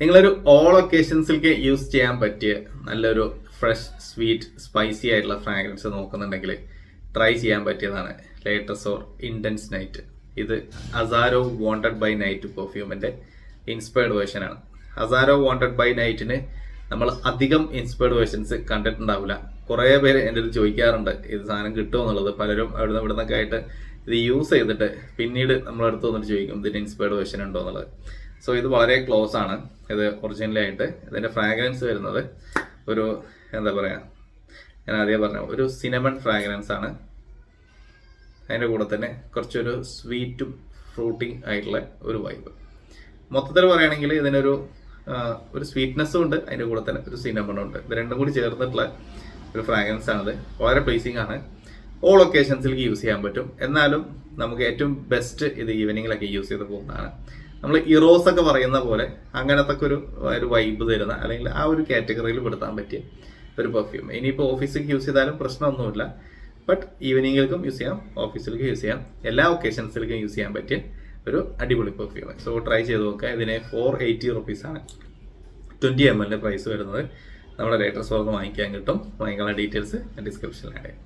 നിങ്ങളൊരു all ഒക്കേഷൻസിലേക്ക് use ചെയ്യാൻ പറ്റിയ നല്ലൊരു ഫ്രഷ് സ്വീറ്റ് സ്പൈസി ആയിട്ടുള്ള ഫ്രാഗ്രൻസ് നോക്കുന്നുണ്ടെങ്കിൽ ട്രൈ ചെയ്യാൻ പറ്റിയതാണ് ലേറ്റസോർ ഇൻറ്റൻസ് നൈറ്റ്. ഇത് അസാരോ വാണ്ടഡ് ബൈ നൈറ്റ് പെർഫ്യൂമിൻ്റെ ഇൻസ്പയർഡ് വേർഷനാണ്. അസാരോ വാണ്ടഡ് ബൈ നൈറ്റിന് നമ്മൾ അധികം ഇൻസ്പയർഡ് വേർഷൻസ് കണ്ടിട്ടുണ്ടാവില്ല. കുറേ പേര് എൻ്റെ അടുത്ത് ചോദിക്കാറുണ്ട് ഇത് സാധനം കിട്ടുമോ എന്നുള്ളത്. പലരും അവിടുന്ന് ഇവിടുന്നൊക്കെ ആയിട്ട് ഇത് യൂസ് ചെയ്തിട്ട് പിന്നീട് നമ്മളടുത്ത് വന്നിട്ട് ചോദിക്കും ഇതിന് ഇൻസ്പയർഡ് വേർഷൻ ഉണ്ടോ എന്നുള്ളത്. സോ ഇത് വളരെ ക്ലോസ് ആണ്. ഇത് ഒറിജിനലായിട്ട് ഇതിൻ്റെ ഫ്രാഗ്രൻസ് വരുന്നത് ഒരു എന്താ പറയുക, ഞാൻ ആദ്യം പറഞ്ഞ ഒരു സിനമൺ ഫ്രാഗ്രൻസ് ആണ്. അതിൻ്റെ കൂടെ തന്നെ കുറച്ചൊരു സ്വീറ്റും ഫ്രൂട്ടിങ് ആയിട്ടുള്ള ഒരു വൈബ്. മൊത്തത്തിൽ പറയുകയാണെങ്കിൽ ഇതിനൊരു സ്വീറ്റ്നെസ്സും ഉണ്ട്, അതിൻ്റെ കൂടെ തന്നെ ഒരു സിനമണും ഉണ്ട്. ഇത് രണ്ടും കൂടി ചേർന്നിട്ടുള്ള ഒരു ഫ്രാഗ്രൻസ് ആണിത്. വളരെ പ്ലേസിങ് ആണ്. ഓൾ ഒക്കേഷൻസിലേക്ക് യൂസ് ചെയ്യാൻ പറ്റും. എന്നാലും നമുക്ക് ഏറ്റവും ബെസ്റ്റ് ഇത് ഈവനിങ്ങിലൊക്കെ യൂസ് ചെയ്ത് പോകുന്നതാണ്. നമ്മൾ ഇറോസ് ഒക്കെ പറയുന്ന പോലെ അങ്ങനത്തെ ഒരു വൈബ് തരുന്ന അല്ലെങ്കിൽ ആ ഒരു കാറ്റഗറിയിൽ പെടുത്താൻ പറ്റിയ ഒരു പെർഫ്യൂം. ഇനിയിപ്പോൾ ഓഫീസിലേക്ക് യൂസ് ചെയ്താലും പ്രശ്നമൊന്നുമില്ല. ബട്ട് ഈവനിങ്ങിലേക്കും യൂസ് ചെയ്യാം, ഓഫീസിലേക്ക് യൂസ് ചെയ്യാം, എല്ലാ ഒക്കേഷൻസിലേക്കും യൂസ് ചെയ്യാൻ പറ്റിയ ഒരു അടിപൊളി പെർഫ്യൂം. സോ ട്രൈ ചെയ്ത് നോക്കുക. ഇതിന് 480 റുപ്പീസാണ് 20 ml പ്രൈസ് വരുന്നത്. നമ്മുടെ ലേറ്റസ്റ്റ് വാങ്ങിക്കാൻ കിട്ടും. വാങ്ങിക്കാനുള്ള ഡീറ്റെയിൽസ് ഡിസ്ക്രിപ്ഷനിൽ ആഡ് ചെയ്യാം.